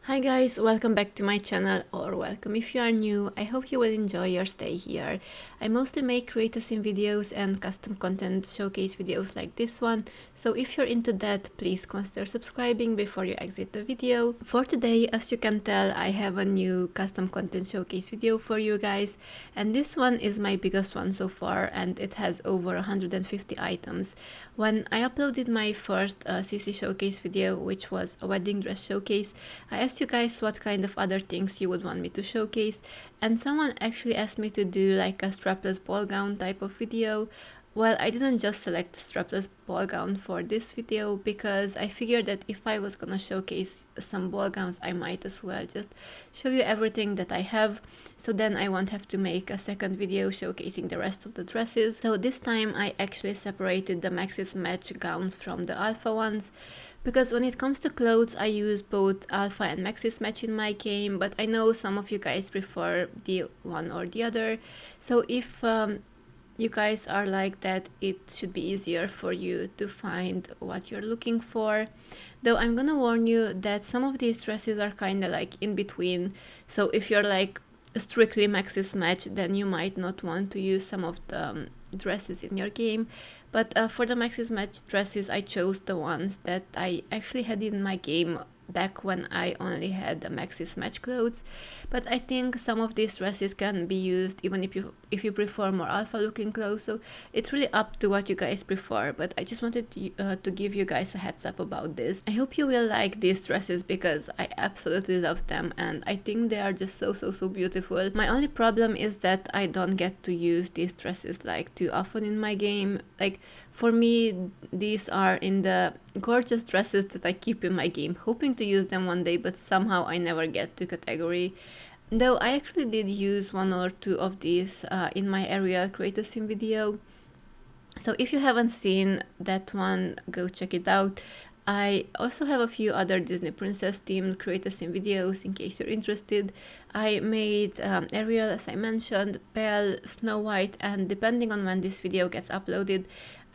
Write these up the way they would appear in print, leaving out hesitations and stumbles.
Hi guys, welcome back to my channel, or welcome if you are new. I hope you will enjoy your stay here. I mostly make create a sim videos and custom content showcase videos like this one, so if you're into that, please consider subscribing before you exit the video. For today, as you can tell, I have a new custom content showcase video for you guys, and this one is my biggest one so far, and it has over 150 items. When I uploaded my first CC showcase video, which was a wedding dress showcase, I asked you guys what kind of other things you would want me to showcase, and someone actually asked me to do like a strapless ball gown type of video. Well, I didn't just select strapless ball gown for this video because I figured that if I was gonna showcase some ball gowns, I might as well just show you everything that I have, so then I won't have to make a second video showcasing the rest of the dresses. So this time I actually separated the Maxis match gowns from the Alpha ones, because when it comes to clothes, I use both Alpha and Maxis match in my game, but I know some of you guys prefer the one or the other. So if you guys are like that, it should be easier for you to find what you're looking for. Though I'm gonna warn you that some of these dresses are kind of like in between. So if you're like strictly Maxis match, then you might not want to use some of the dresses in your game. But for the Maxis match dresses, I chose the ones that I actually had in my game back when I only had the Maxis match clothes. But I think some of these dresses can be used even if you prefer more alpha looking clothes, so it's really up to what you guys prefer. But I just wanted to give you guys a heads up about this. I hope you will like these dresses because I absolutely love them, and I think they are just so beautiful. My only problem is that I don't get to use these dresses like too often in my game. Like, for me, these are in the gorgeous dresses that I keep in my game, hoping to use them one day, but somehow I never get to category. Though I actually did use one or two of these in my area create a sim video. So if you haven't seen that one, go check it out. I also have a few other Disney princess themed create a sim videos in case you're interested. I made Ariel, as I mentioned, Belle, Snow White, and depending on when this video gets uploaded,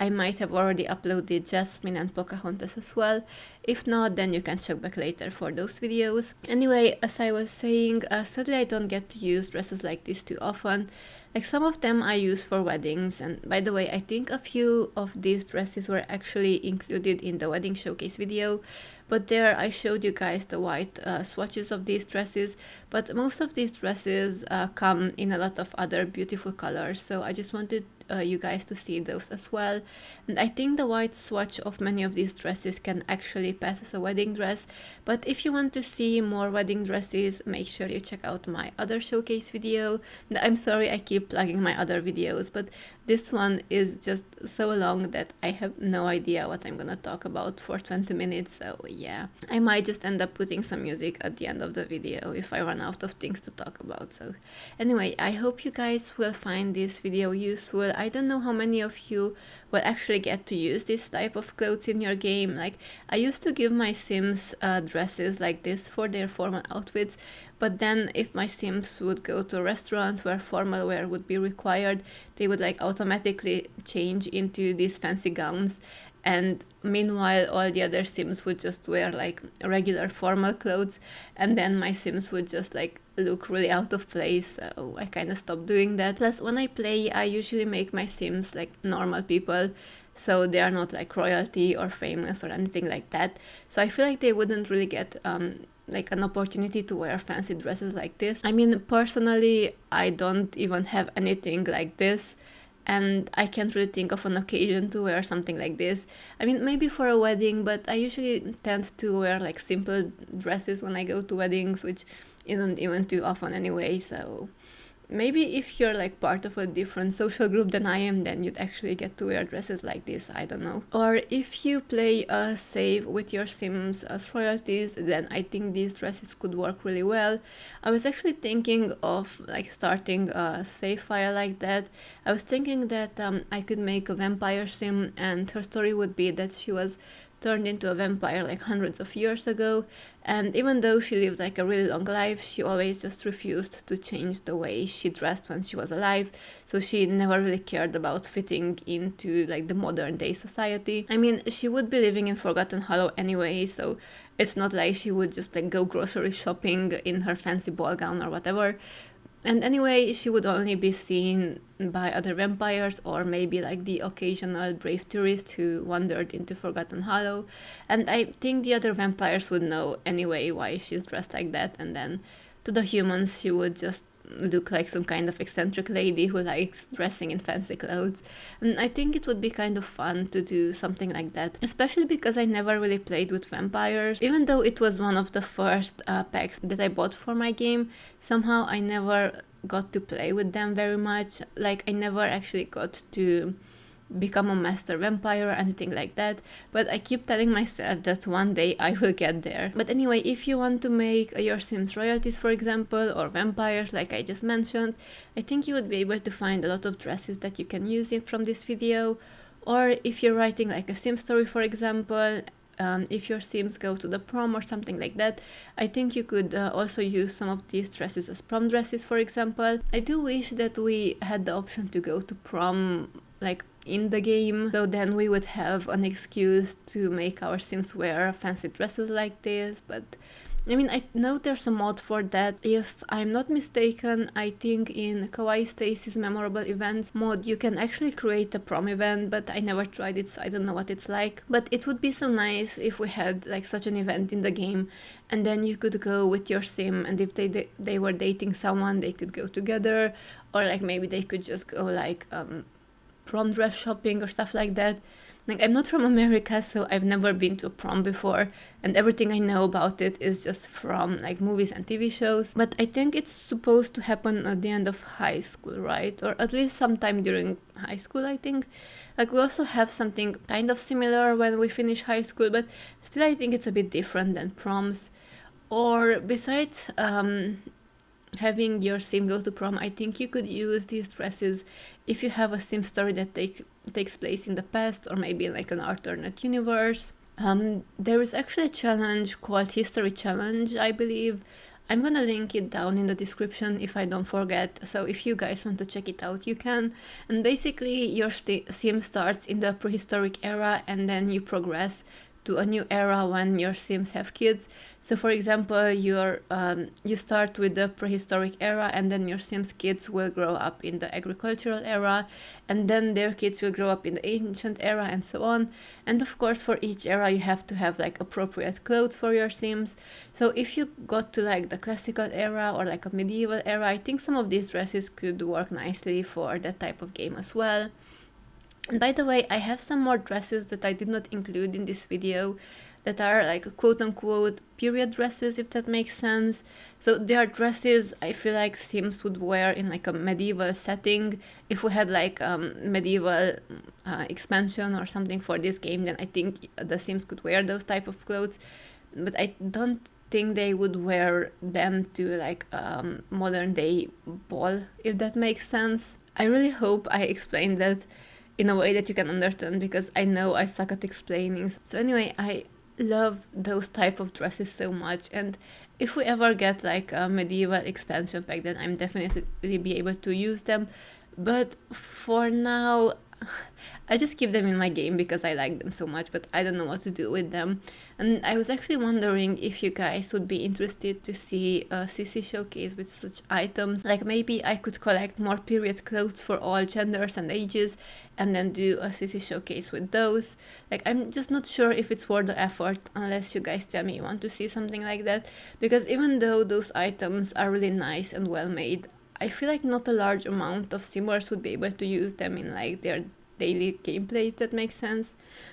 I might have already uploaded Jasmine and Pocahontas as well. If not, then you can check back later for those videos. Anyway, as I was saying, sadly I don't get to use dresses like this too often. Like, some of them I use for weddings, and by the way, I think a few of these dresses were actually included in the wedding showcase video, but there I showed you guys the white swatches of these dresses, but most of these dresses come in a lot of other beautiful colors, so I just wanted you guys to see those as well. And I think the white swatch of many of these dresses can actually pass as a wedding dress, but if you want to see more wedding dresses, make sure you check out my other showcase video. And I'm sorry I keep plugging my other videos, but this one is just so long that I have no idea what I'm gonna talk about for 20 minutes, so yeah. I might just end up putting some music at the end of the video if I run out of things to talk about. So anyway, I hope you guys will find this video useful. I don't know how many of you will actually get to use this type of clothes in your game. Like, I used to give my Sims dresses like this for their formal outfits, but then if my Sims would go to a restaurant where formal wear would be required, they would like automatically change into these fancy gowns, and meanwhile all the other Sims would just wear like regular formal clothes, and then my Sims would just like look really out of place, so I kind of stopped doing that. Plus, when I play, I usually make my Sims like normal people, so they are not like royalty or famous or anything like that, so I feel like they wouldn't really get like an opportunity to wear fancy dresses like this. I mean, personally, I don't even have anything like this, and I can't really think of an occasion to wear something like this. I mean, maybe for a wedding, but I usually tend to wear like simple dresses when I go to weddings, which isn't even too often anyway, so maybe if you're like part of a different social group than I am, then you'd actually get to wear dresses like this, I don't know. Or if you play a save with your Sims as royalties, then I think these dresses could work really well. I was actually thinking of like starting a save file like that. I was thinking that I could make a vampire Sim, and her story would be that she was turned into a vampire like hundreds of years ago, and even though she lived like a really long life, she always just refused to change the way she dressed when she was alive, so she never really cared about fitting into like the modern day society. I mean, she would be living in Forgotten Hollow anyway, so It's not like she would just like go grocery shopping in her fancy ball gown or whatever. And anyway, she would only be seen by other vampires or maybe like the occasional brave tourist who wandered into Forgotten Hollow. And I think the other vampires would know anyway why she's dressed like that. And then to the humans, she would just look like some kind of eccentric lady who likes dressing in fancy clothes. And I think it would be kind of fun to do something like that, especially because I never really played with vampires. Even though it was one of the first packs that I bought for my game, somehow I never got to play with them very much. Like, I never actually got to become a master vampire or anything like that, but I keep telling myself that one day I will get there. But anyway, if you want to make your Sims royalties, for example, or vampires like I just mentioned, I think you would be able to find a lot of dresses that you can use from this video. Or if you're writing like a Sim story, for example, if your Sims go to the prom or something like that, I think you could also use some of these dresses as prom dresses, for example. I do wish that we had the option to go to prom like in the game, so then we would have an excuse to make our Sims wear fancy dresses like this. But I mean, I know there's a mod for that. If I'm not mistaken, I think in Kawaii Stacy's Memorable Events mod you can actually create a prom event, but I never tried it, so I don't know what it's like. But it would be so nice if we had like such an event in the game, and then you could go with your Sim, and if they were dating someone, they could go together, or like maybe they could just go like prom dress shopping or stuff like that. Like, I'm not from America, so I've never been to a prom before, and everything I know about it is just from like movies and TV shows. But I think it's supposed to happen at the end of high school, right? Or at least sometime during high school, I think. Like, we also have something kind of similar when we finish high school, but still I think it's a bit different than proms. Or besides having your Sim go to prom, I think you could use these dresses if you have a Sim story that takes place in the past, or maybe like an alternate universe. There is actually a challenge called History Challenge, I believe. I'm gonna link it down in the description if I don't forget, so if you guys want to check it out, you can. And basically your Sim starts in the prehistoric era, and then you progress to a new era when your Sims have kids. So for example, you start with the prehistoric era, and then your Sims kids will grow up in the agricultural era, and then their kids will grow up in the ancient era, and so on. And of course, for each era you have to have like appropriate clothes for your Sims. So if you got to like the classical era or like a medieval era, I think some of these dresses could work nicely for that type of game as well. And by the way, I have some more dresses that I did not include in this video that are like quote-unquote period dresses, if that makes sense. So they are dresses I feel like Sims would wear in like a medieval setting. If we had like medieval expansion or something for this game, then I think the Sims could wear those type of clothes. But I don't think they would wear them to like modern day ball, if that makes sense. I really hope I explained that in a way that you can understand, because I know I suck at explaining. So anyway, I love those type of dresses so much, and if we ever get like a medieval expansion pack, then I'm definitely be able to use them. But for now, I just keep them in my game because I like them so much, but I don't know what to do with them. And I was actually wondering if you guys would be interested to see a CC showcase with such items. Like, maybe I could collect more period clothes for all genders and ages, and then do a CC showcase with those. Like, I'm just not sure if it's worth the effort unless you guys tell me you want to see something like that. Because even though those items are really nice and well made, I feel like not a large amount of Simmers would be able to use them in like their daily gameplay, if that makes sense.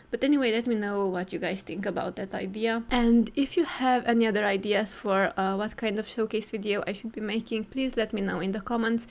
But anyway, let me know what you guys think about that idea. And if you have any other ideas for what kind of showcase video I should be making, please let me know in the comments.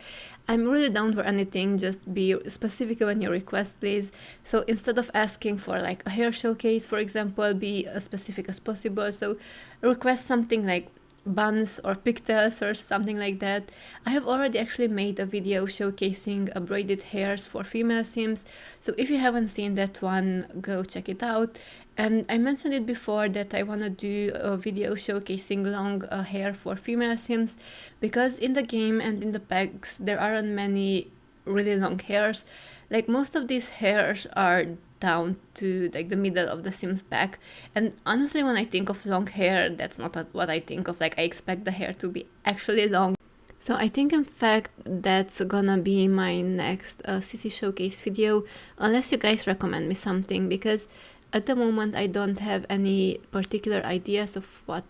I'm really down for anything, just be specific when you request, please. So instead of asking for like a hair showcase, for example, be as specific as possible. So request something like buns or pigtails or something like that. I have already actually made a video showcasing braided hairs for female Sims, so if you haven't seen that one, go check it out. And I mentioned it before that I want to do a video showcasing long hair for female Sims, because in the game and in the packs there aren't many really long hairs. Like, most of these hairs are down to like the middle of the Sims back. And honestly, when I think of long hair, that's not what I think of. Like, I expect the hair to be actually long. So I think in fact that's gonna be my next CC showcase video, unless you guys recommend me something, because at the moment I don't have any particular ideas of what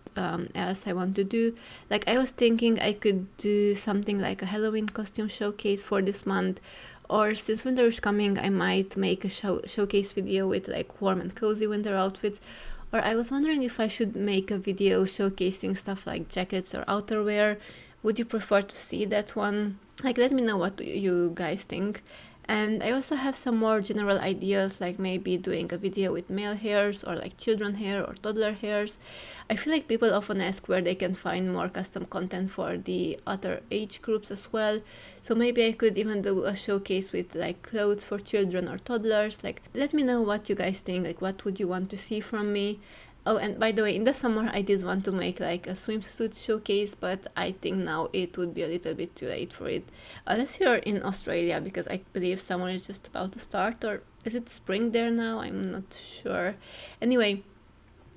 else I want to do. Like, I was thinking I could do something like a Halloween costume showcase for this month, or since winter is coming, I might make a showcase video with like warm and cozy winter outfits. Or I was wondering if I should make a video showcasing stuff like jackets or outerwear. Would you prefer to see that one? Like, let me know what you guys think. And I also have some more general ideas, like maybe doing a video with male hairs or like children hair or toddler hairs. I feel like people often ask where they can find more custom content for the other age groups as well. So maybe I could even do a showcase with like clothes for children or toddlers. Like, let me know what you guys think, like what would you want to see from me. Oh, and by the way, in the summer I did want to make like a swimsuit showcase, but I think now it would be a little bit too late for it. Unless you're in Australia, because I believe summer is just about to start, or is it spring there now? I'm not sure. Anyway,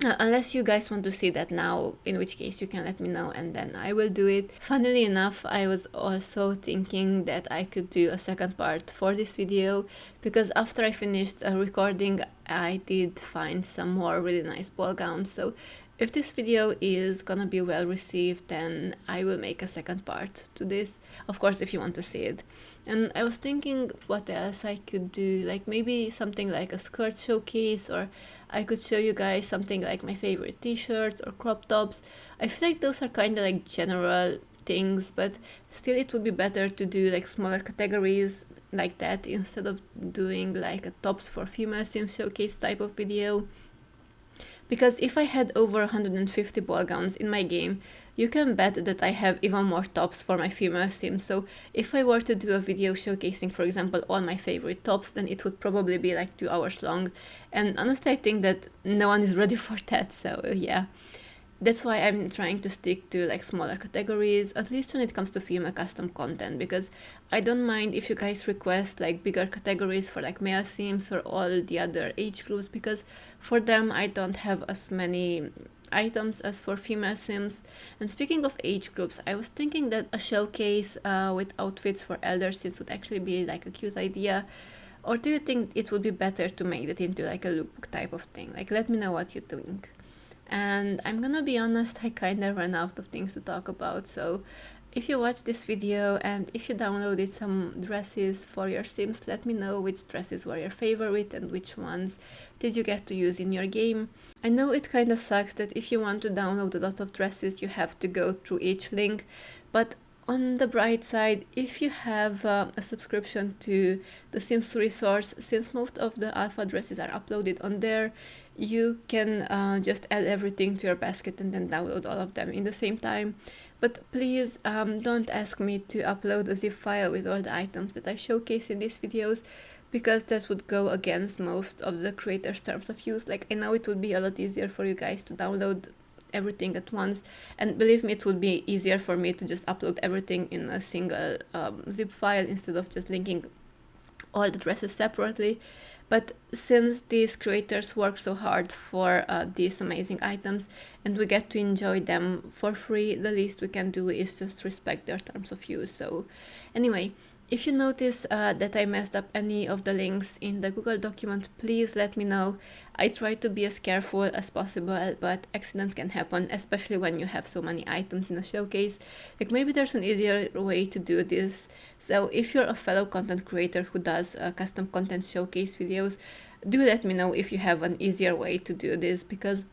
unless you guys want to see that now, in which case you can let me know and then I will do it. Funnily enough, I was also thinking that I could do a second part for this video, because after I finished recording, I did find some more really nice ball gowns. So if this video is gonna be well received, then I will make a second part to this, of course, if you want to see it. And I was thinking what else I could do, like maybe something like a skirt showcase, or I could show you guys something like my favorite t-shirts or crop tops. I feel like those are kind of like general things, but still it would be better to do like smaller categories like that instead of doing like a tops for female Sims showcase type of video. Because if I had over 150 ball gowns in my game, you can bet that I have even more tops for my female Sims. So if I were to do a video showcasing, for example, all my favorite tops, then it would probably be like 2 hours long. And honestly, I think that no one is ready for that. So yeah, that's why I'm trying to stick to like smaller categories, at least when it comes to female custom content, because I don't mind if you guys request like bigger categories for like male Sims or all the other age groups, because for them I don't have as many items as for female Sims. And speaking of age groups, I was thinking that a showcase with outfits for elder Sims would actually be like a cute idea. Or do you think it would be better to make that into like a lookbook type of thing? Like, let me know what you think. And I'm gonna be honest, I kinda ran out of things to talk about, so if you watched this video and if you downloaded some dresses for your Sims, let me know which dresses were your favorite and which ones did you get to use in your game. I know it kinda sucks that if you want to download a lot of dresses, you have to go through each link, but on the bright side, if you have a subscription to the Sims resource, since most of the alpha dresses are uploaded on there, you can just add everything to your basket and then download all of them in the same time. But please don't ask me to upload a zip file with all the items that I showcase in these videos, because that would go against most of the creators' terms of use. Like, I know it would be a lot easier for you guys to download everything at once, and believe me, it would be easier for me to just upload everything in a single zip file instead of just linking all the dresses separately. But since these creators work so hard for these amazing items and we get to enjoy them for free, the least we can do is just respect their terms of use. So anyway, if you notice that I messed up any of the links in the Google document, please let me know. I try to be as careful as possible, but accidents can happen, especially when you have so many items in a showcase. Like, maybe there's an easier way to do this. So if you're a fellow content creator who does custom content showcase videos, do let me know if you have an easier way to do this, because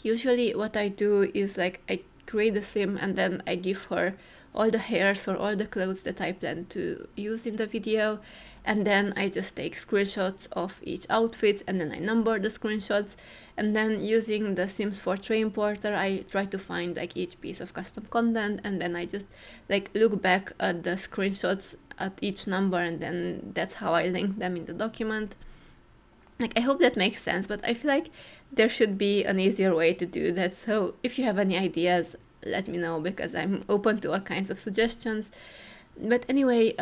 usually what I do is like I create a sim and then I give her all the hairs or all the clothes that I plan to use in the video, and then I just take screenshots of each outfit and then I number the screenshots, and then using the SIMS4 importer I try to find like each piece of custom content, and then I just like look back at the screenshots at each number, and then that's how I link them in the document. Like, I hope that makes sense, but I feel like there should be an easier way to do that. So if you have any ideas, let me know, because I'm open to all kinds of suggestions. But anyway,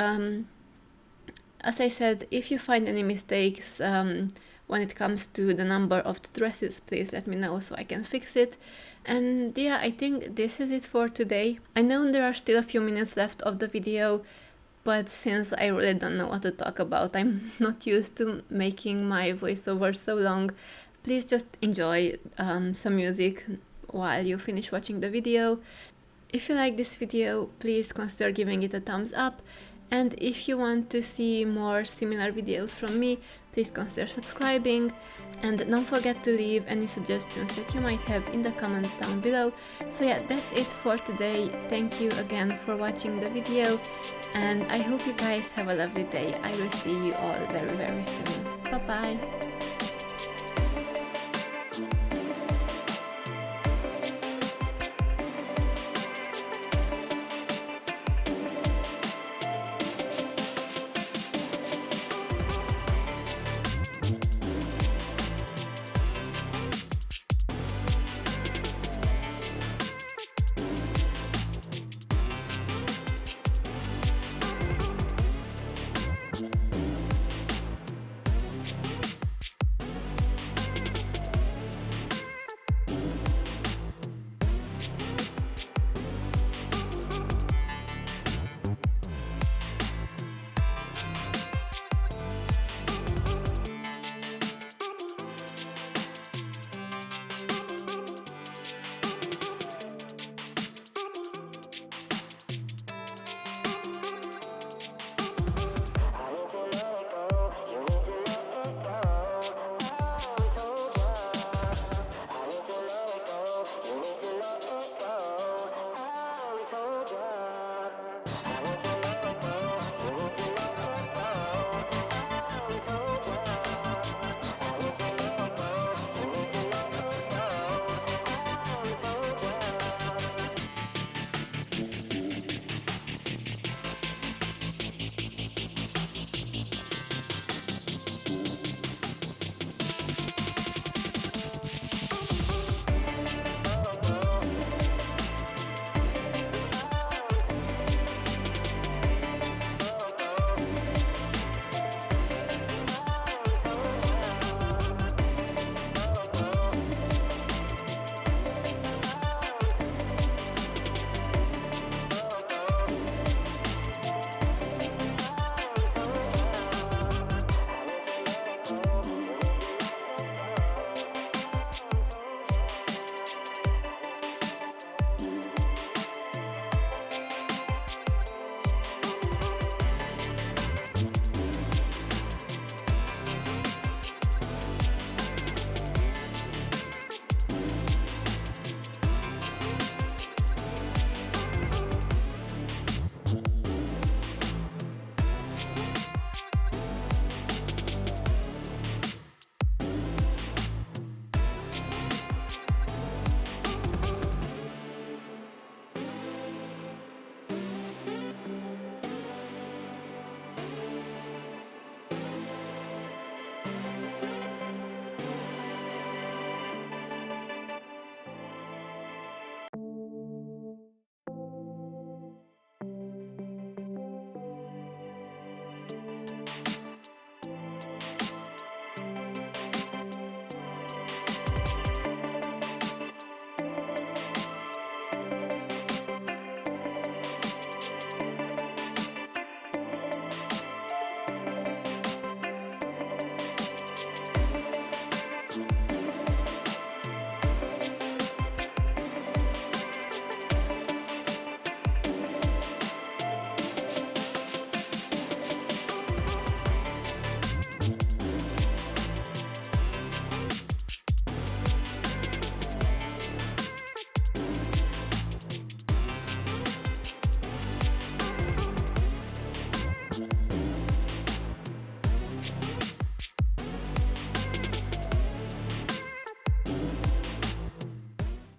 As I said, if you find any mistakes when it comes to the number of the dresses, please let me know so I can fix it. And yeah, I think this is it for today. I know there are still a few minutes left of the video, but since I really don't know what to talk about, I'm not used to making my voiceover so long, please just enjoy some music while you finish watching the video. If you like this video, please consider giving it a thumbs up, and if you want to see more similar videos from me, please consider subscribing, and don't forget to leave any suggestions that you might have in the comments down below. So yeah, that's it for today. Thank you again for watching the video, and I hope you guys have a lovely day. I will see you all very, very soon. Bye bye!